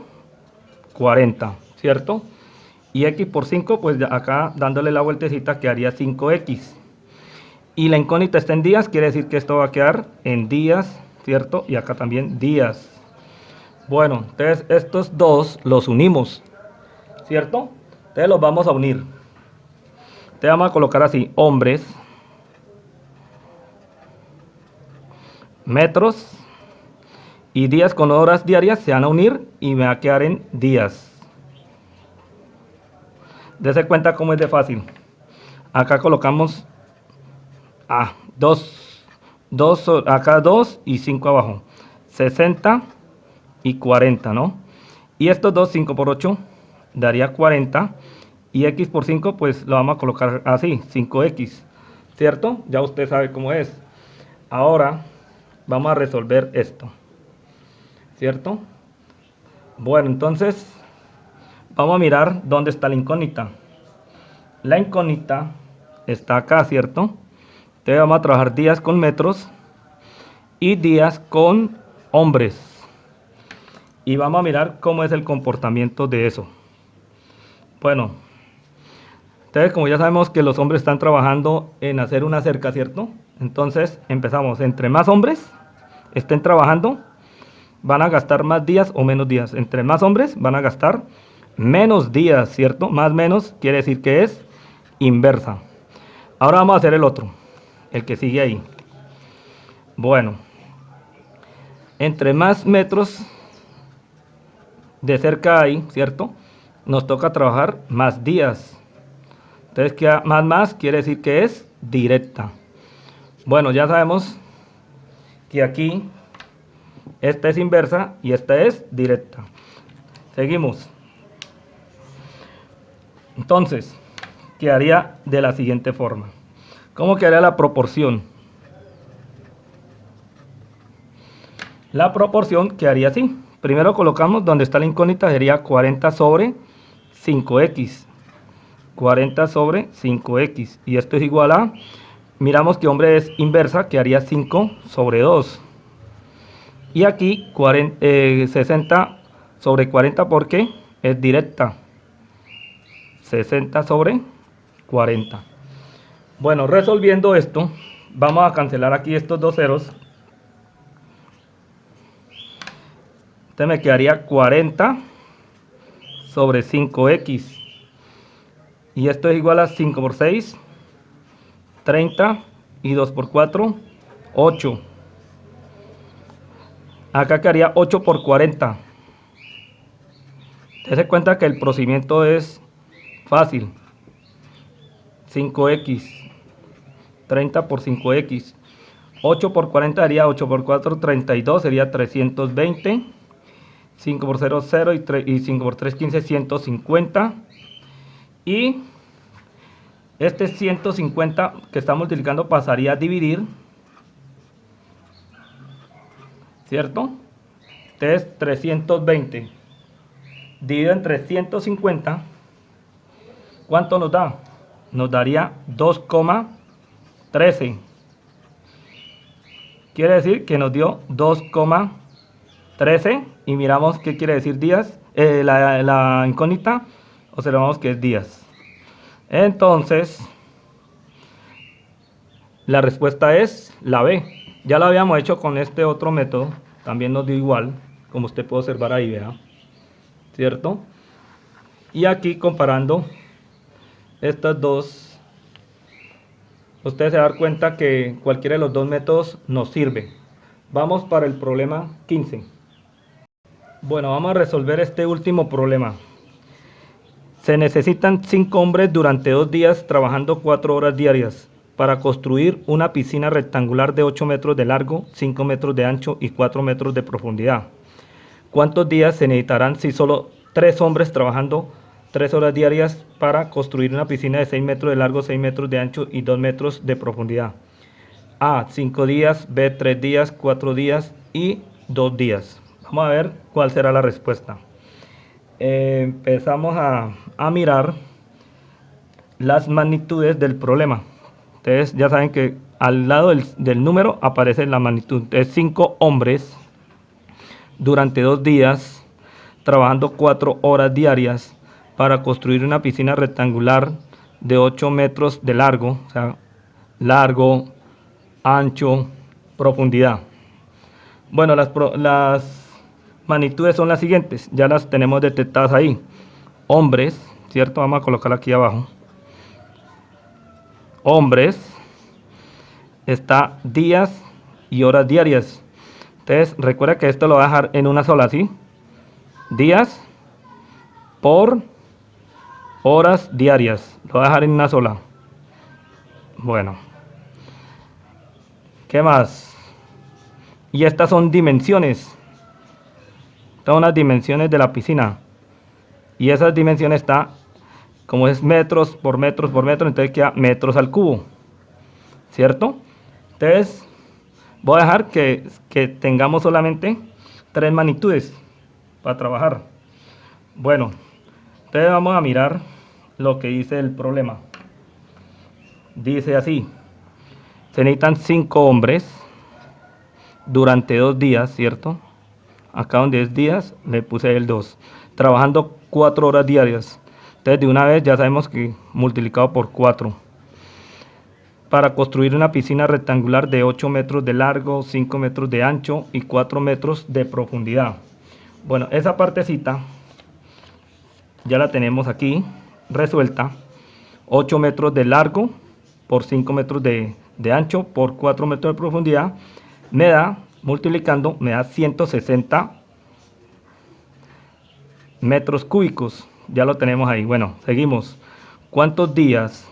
40, ¿cierto? Y X por 5, pues acá dándole la vueltecita quedaría 5X. Y la incógnita está en días, quiere decir que esto va a quedar en días, ¿cierto? Y acá también días. Bueno, entonces estos dos los unimos, ¿cierto? Entonces los vamos a unir. Entonces vamos a colocar así, hombres, metros y días con horas diarias se van a unir y me va a quedar en días. Dese cuenta cómo es de fácil. Acá colocamos acá 2 y 5 abajo. 60 y 40, ¿no? Y estos dos, 5 por 8, daría 40. Y X por 5, pues lo vamos a colocar así, 5X. ¿cierto? Ya usted sabe cómo es. Ahora vamos a resolver esto, ¿cierto? Bueno, entonces vamos a mirar dónde está la incógnita. La incógnita está acá, ¿cierto? Entonces vamos a trabajar días con metros y días con hombres. Y vamos a mirar cómo es el comportamiento de eso. Bueno, entonces como ya sabemos que los hombres están trabajando en hacer una cerca, ¿cierto? Entonces empezamos. Entre más hombres estén trabajando, van a gastar más días o menos días. Entre más hombres van a gastar menos días, ¿cierto? Más menos quiere decir que es inversa. Ahora vamos a hacer el otro, el que sigue ahí. Bueno, entre más metros de cerca hay, ¿cierto? Nos toca trabajar más días. Entonces queda más quiere decir que es directa. Bueno, ya sabemos que aquí esta es inversa y esta es directa. Seguimos. Entonces, quedaría de la siguiente forma. ¿Cómo quedaría la proporción? La proporción quedaría así. Primero colocamos donde está la incógnita, sería 40 sobre 5x. 40 sobre 5x. Y esto es igual a, miramos que hombre es inversa, quedaría 5 sobre 2. Y aquí 60 sobre 40 porque es directa. 60 sobre 40. Bueno, resolviendo esto, vamos a cancelar aquí estos dos ceros. Entonces me quedaría 40 sobre 5x. Y esto es igual a 5 por 6, 30. Y 2 por 4, 8. Acá quedaría 8 por 40. Te cuenta que el procedimiento es fácil. 5x. 30 por 5x. 8 por 40 sería 8 por 4, 32. Sería 320. 5 por 0, 0. Y 5 por 3, 15, 150. Y este 150 que estamos multiplicando pasaría a dividir, ¿cierto? Entonces 320 dividido entre 150, ¿cuánto nos da? Nos daría 2,13. Quiere decir que nos dio 2,13. Y miramos qué quiere decir días, la incógnita, observamos que es días. Entonces la respuesta es la B. Ya lo habíamos hecho con este otro método, también nos dio igual, como usted puede observar ahí, vea, ¿cierto? Y aquí comparando estas dos, usted se va a dar cuenta que cualquiera de los dos métodos nos sirve. Vamos para el problema 15. Bueno, vamos a resolver este último problema. Se necesitan 5 hombres durante 2 días trabajando 4 horas diarias para construir una piscina rectangular de 8 metros de largo, 5 metros de ancho y 4 metros de profundidad. ¿Cuántos días se necesitarán si solo 3 hombres trabajando 3 horas diarias para construir una piscina de 6 metros de largo, 6 metros de ancho y 2 metros de profundidad? A, 5 días, B, 3 días, 4 días y 2 días. Vamos a ver cuál será la respuesta. Empezamos a mirar las magnitudes del problema. Entonces ya saben que al lado del número aparece la magnitud. Entonces 5 hombres durante 2 días trabajando 4 horas diarias para construir una piscina rectangular de 8 metros de largo, o sea, largo, ancho, profundidad. Bueno, las magnitudes son las siguientes, ya las tenemos detectadas ahí. Hombres, ¿cierto? Vamos a colocar aquí abajo. Hombres, está días y horas diarias. Entonces, recuerda que esto lo voy a dejar en una sola, ¿sí? Días por horas diarias. Lo voy a dejar en una sola. Bueno. ¿Qué más? Y estas son dimensiones. Estas son las dimensiones de la piscina. Y esas dimensiones como es metros por metros por metro, entonces queda metros al cubo. ¿cierto? Entonces, voy a dejar que tengamos solamente 3 magnitudes para trabajar. Bueno, entonces vamos a mirar lo que dice el problema. Dice así: se necesitan 5 hombres durante 2 días, ¿cierto? Acá donde es días, le puse el 2. Trabajando 4 horas diarias. Entonces, de una vez ya sabemos que multiplicado por 4. Para construir una piscina rectangular de 8 metros de largo, 5 metros de ancho y 4 metros de profundidad. Bueno, esa partecita ya la tenemos aquí resuelta. 8 metros de largo por 5 metros de ancho por 4 metros de profundidad me da, multiplicando, me da 160 metros cúbicos. Ya lo tenemos ahí. Bueno, seguimos. ¿Cuántos días?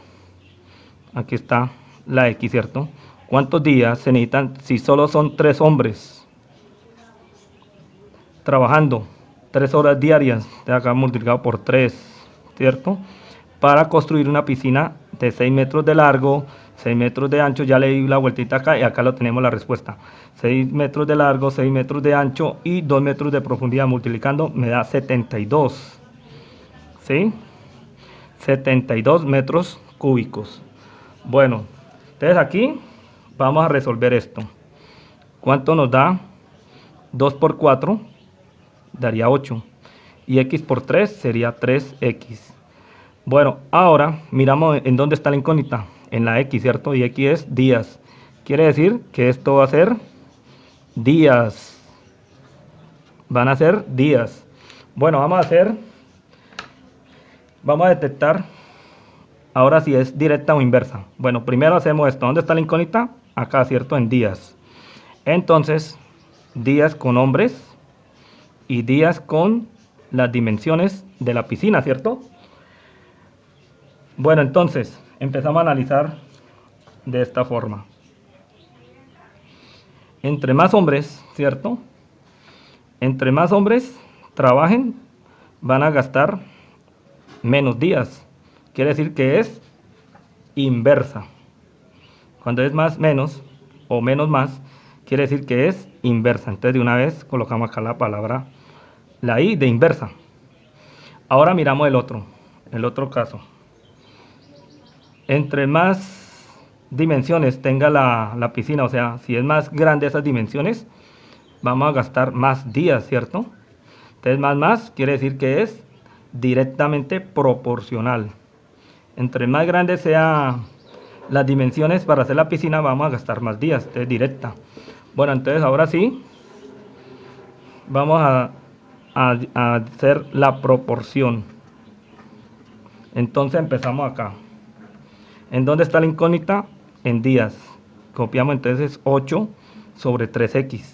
Aquí está la X, ¿cierto? ¿Cuántos días se necesitan si solo son 3 hombres trabajando 3 horas diarias? De acá multiplicado por 3, ¿cierto? Para construir una piscina de 6 metros de largo, 6 metros de ancho. Ya le di la vueltita acá y acá lo tenemos la respuesta. 6 metros de largo, 6 metros de ancho y 2 metros de profundidad. Multiplicando me da 72. ¿Sí? 72 metros cúbicos. Bueno, entonces aquí vamos a resolver esto. ¿Cuánto nos da? 2 por 4 daría 8. Y x por 3 sería 3x. Bueno, ahora miramos en dónde está la incógnita. En la x, ¿cierto? Y x es días. Quiere decir que esto va a ser días. Van a ser días. Bueno, vamos a detectar ahora si es directa o inversa. Bueno, primero hacemos esto. ¿Dónde está la incógnita? Acá, ¿cierto? En días. Entonces, días con hombres y días con las dimensiones de la piscina, ¿cierto? Bueno, entonces, empezamos a analizar de esta forma. Entre más hombres, ¿cierto? Entre más hombres trabajen, van a gastar menos días. Quiere decir que es inversa. Cuando es más menos o menos más, quiere decir que es inversa. Entonces, de una vez colocamos acá la palabra, la I de inversa. Ahora miramos el otro caso. Entre más dimensiones tenga la piscina, o sea, si es más grande esas dimensiones, vamos a gastar más días, ¿cierto? Entonces, más quiere decir que es directamente proporcional. Entre más grande sea las dimensiones para hacer la piscina, vamos a gastar más días, es directa. Bueno, entonces ahora sí, vamos a hacer la proporción. Entonces empezamos acá. ¿En dónde está la incógnita? En días. Copiamos entonces 8 sobre 3x.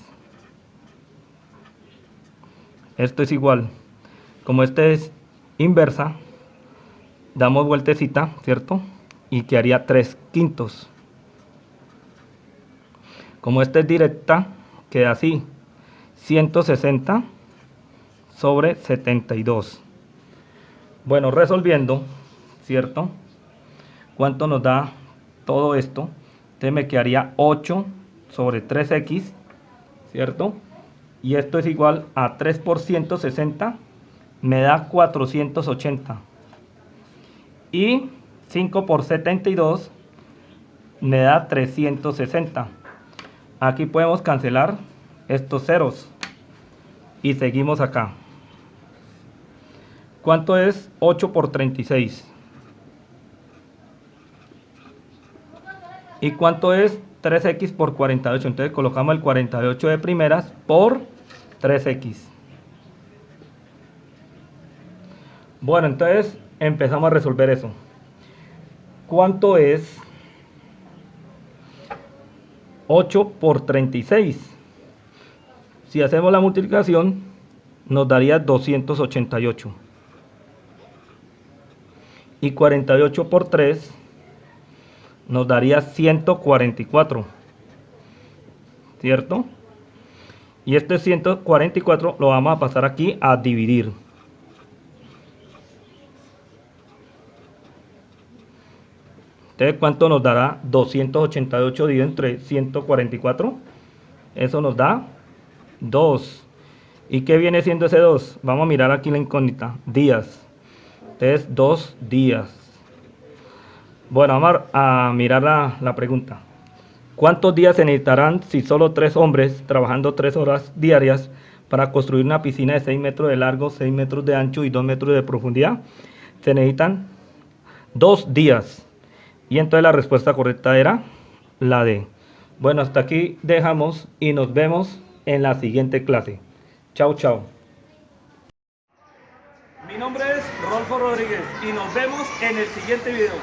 Esto es igual. Como este es inversa, damos vueltecita, ¿cierto? Y quedaría 3 quintos. Como este es directa, queda así. 160 sobre 72. Bueno, resolviendo, ¿cierto? ¿Cuánto nos da todo esto? Entonces me quedaría 8 sobre 3x, ¿cierto? Y esto es igual a 3 por 160, me da 480. Y 5 por 72 me da 360. Aquí podemos cancelar estos ceros. Y seguimos acá. ¿Cuánto es 8 por 36? ¿Y cuánto es 3x por 48? Entonces colocamos el 48 de primeras por 3x. Bueno, entonces empezamos a resolver eso. ¿Cuánto es 8 por 36? Si hacemos la multiplicación, nos daría 288. Y 48 por 3 nos daría 144. ¿Cierto? Y este 144 lo vamos a pasar aquí a dividir. Entonces, ¿cuánto nos dará 288 dividido entre 144? Eso nos da 2. ¿Y qué viene siendo ese 2? Vamos a mirar aquí la incógnita. Días. Entonces, 2 días. Bueno, vamos a mirar la pregunta. ¿Cuántos días se necesitarán si solo 3 hombres, trabajando 3 horas diarias, para construir una piscina de 6 metros de largo, 6 metros de ancho y 2 metros de profundidad? Se necesitan 2 días. Y entonces la respuesta correcta era la D. Bueno, hasta aquí dejamos y nos vemos en la siguiente clase. Chao, chao. Mi nombre es Rodolfo Rodríguez y nos vemos en el siguiente video.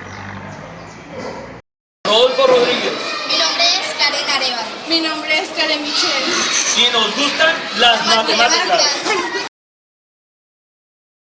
Rodolfo Rodríguez. Mi nombre es Karen Arevalo. Mi nombre es Karen Michelle. Y nos gustan las matemáticas.